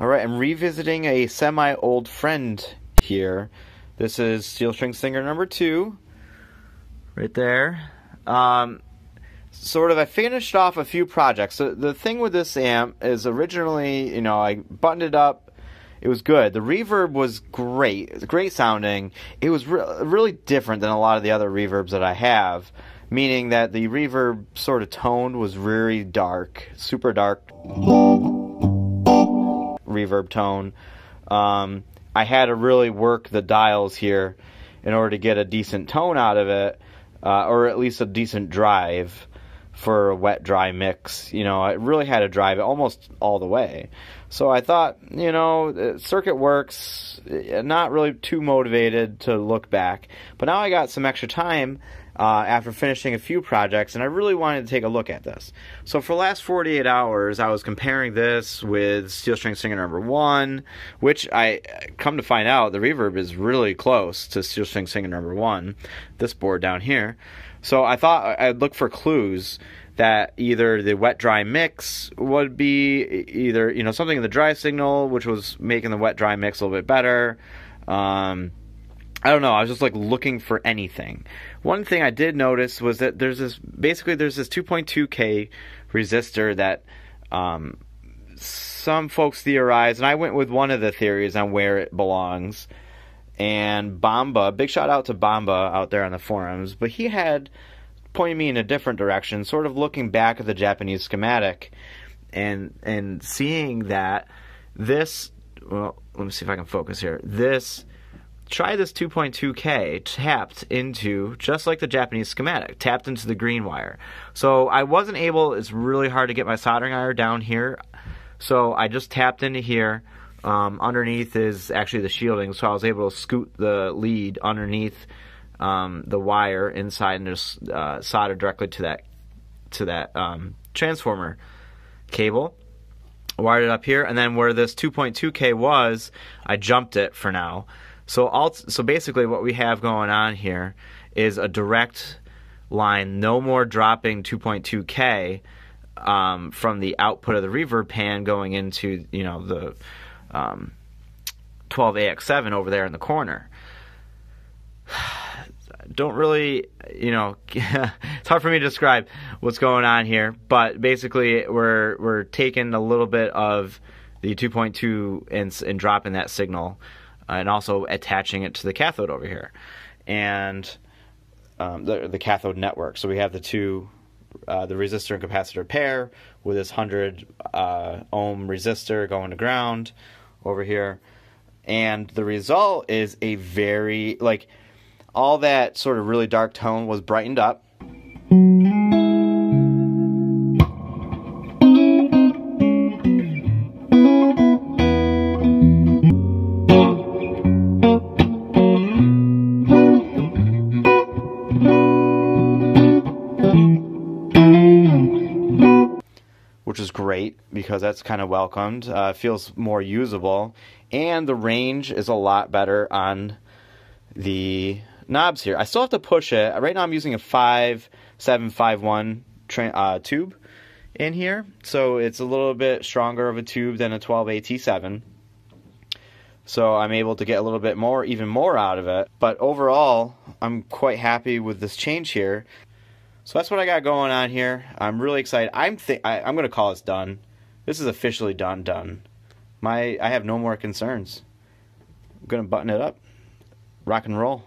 Alright, I'm revisiting a semi-old friend here. This is Steel String Singer number 2. Right there. I finished off a few projects. So the thing with this amp is originally, I buttoned it up. It was good. The reverb was great. It was great sounding. It was really different than a lot of the other reverbs that I have. Meaning that the reverb sort of tone was very dark. Super dark reverb tone. I had to really work the dials here in order to get a decent tone out of it, or at least a decent drive for a wet-dry mix. I really had to drive it almost all the way. So I thought, the circuit works, not really too motivated to look back. But now I got some extra time after finishing a few projects, and I really wanted to take a look at this. So for the last 48 hours, I was comparing this with Steel String Singer number 1, which I come to find out the reverb is really close to Steel String Singer number 1, this board down here. So I thought I'd look for clues that either the wet-dry mix would be either, something in the dry signal, which was making the wet-dry mix a little bit better. I don't know. I was just looking for anything. One thing I did notice was that there's this 2.2K resistor that some folks theorize, and I went with one of the theories on where it belongs. And Bomba, big shout out to Bomba out there on the forums, but he had pointed me in a different direction, sort of looking back at the Japanese schematic and seeing that this, well, let me see if I can focus here. Try this 2.2K tapped into, just like the Japanese schematic, tapped into the green wire. So I wasn't able, it's really hard to get my soldering iron down here. So I just tapped into here. Underneath is actually the shielding, so I was able to scoot the lead underneath the wire inside and just solder directly to that transformer cable. Wired it up here, and then where this 2.2K was, I jumped it for now. So basically what we have going on here is a direct line, no more dropping 2.2K from the output of the reverb pan going into the 12AX7 over there in the corner. Don't really, it's hard for me to describe what's going on here, but basically we're taking a little bit of the 2.2 and dropping that signal, and also attaching it to the cathode over here, and the cathode network. So we have the two, the resistor and capacitor pair with this 100 ohm resistor going to ground over here, and the result is a very, all that sort of really dark tone was brightened up. Which is great because that's kind of welcomed. Feels more usable, and the range is a lot better on the knobs here. I still have to push it. Right now I'm using a 5751 tube in here, so it's a little bit stronger of a tube than a 12AT7. So I'm able to get a little bit more, even more out of it. But overall, I'm quite happy with this change here. So that's what I got going on here. I'm really excited. I'm going to call this done. This is officially done. I have no more concerns. I'm going to button it up. Rock and roll.